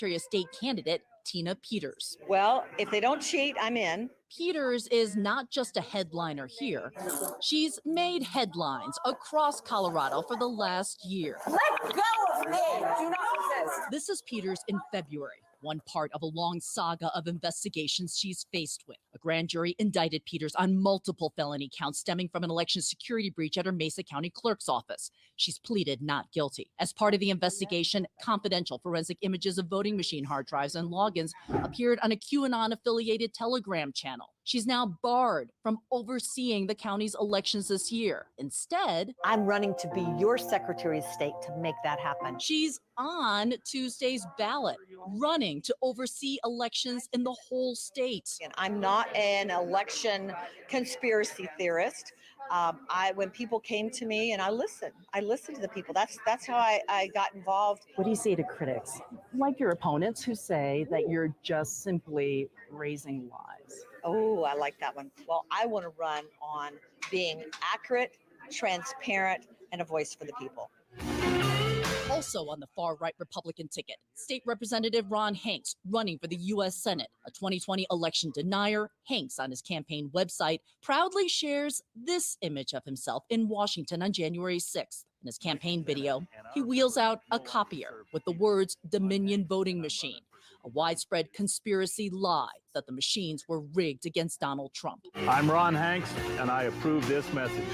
Secretary of State candidate Tina Peters. Well, if they don't cheat, I'm in. Peters is not just a headliner here. She's made headlines across Colorado for the last year. Let go of me! Do not resist. This is Peters in February, one part of a long saga of investigations she's faced with. A grand jury indicted Peters on multiple felony counts stemming from an election security breach at her Mesa County clerk's office. She's pleaded not guilty. As part of the investigation, confidential forensic images of voting machine hard drives and logins appeared on a QAnon-affiliated Telegram channel. She's now barred from overseeing the county's elections this year. Instead, I'm running to be your Secretary of State to make that happen. she's on Tuesday's ballot, running to oversee elections in the whole state. And I'm not an election conspiracy theorist. When people came to me, and I listened to the people. That's how I got involved. What do you say to critics, like your opponents, who say that you're just simply raising lies? Oh, I like that one. Well, I want to run on being accurate, transparent, and a voice for the people. Also on the far-right Republican ticket, State Representative Ron Hanks running for the U.S. Senate. A 2020 election denier, Hanks on his campaign website proudly shares this image of himself in Washington on January 6th. In his campaign video, he wheels out a copier with the words Dominion voting machine, a widespread conspiracy lie that the machines were rigged against Donald Trump. I'm Ron Hanks, and I approve this message.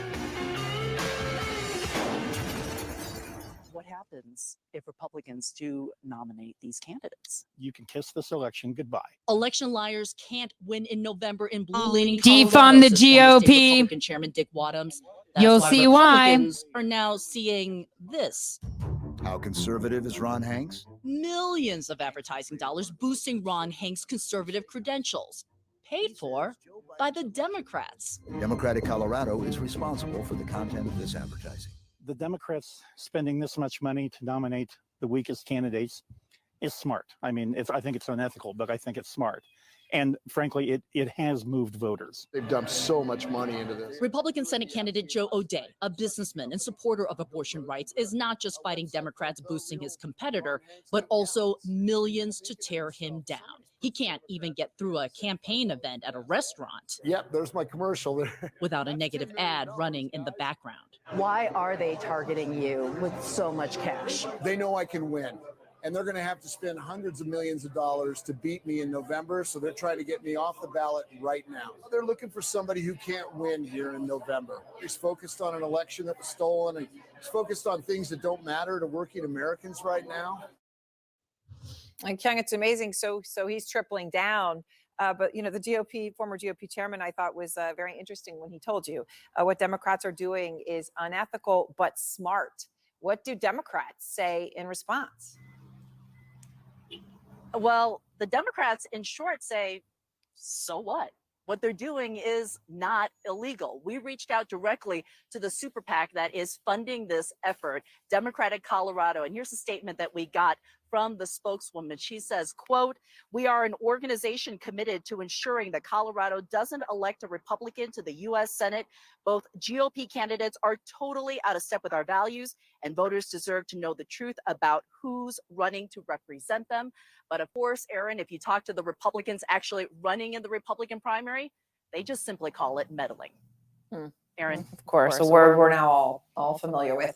What happens if Republicans do nominate these candidates? You can kiss this election goodbye. Election liars can't win in November in blue-leaning Defund Colorado, the says former state GOP. Republican Chairman Dick Wadhams. That's You'll why see why. Republicans are now seeing this. How conservative is Ron Hanks? Millions of advertising dollars boosting Ron Hanks' conservative credentials, paid for by the Democrats. Democratic Colorado is responsible for the content of this advertising. The Democrats spending this much money to nominate the weakest candidates is smart. I mean, I think it's unethical, but I think it's smart. And frankly, it has moved voters. They've dumped so much money into this. Republican Senate candidate Joe O'Dea, a businessman and supporter of abortion rights, is not just fighting Democrats boosting his competitor, but also millions to tear him down. He can't even get through a campaign event at a restaurant. Yep, there's my commercial there. Without a negative ad running in the background. Why are they targeting you with so much cash? They know I can win. And they're going to have to spend hundreds of millions of dollars to beat me in November. So they're trying to get me off the ballot right now. They're looking for somebody who can't win here in November. He's focused on an election that was stolen. And he's focused on things that don't matter to working Americans right now. And Kyung, it's amazing. So he's tripling down. But, you know, the former GOP chairman, I thought was very interesting when he told you what Democrats are doing is unethical, but smart. What do Democrats say in response? Well, the Democrats, in short, say, so what? What they're doing is not illegal. We reached out directly to the super PAC that is funding this effort, Democratic Colorado. And here's a statement that we got from the spokeswoman. She says, quote, "We are an organization committed to ensuring that Colorado doesn't elect a Republican to the U.S. Senate. Both GOP candidates are totally out of step with our values, and voters deserve to know the truth about who's running to represent them." But of course, Aaron, if you talk to the Republicans actually running in the Republican primary, they just simply call it meddling. Aaron. Of course, a word we're now all familiar with.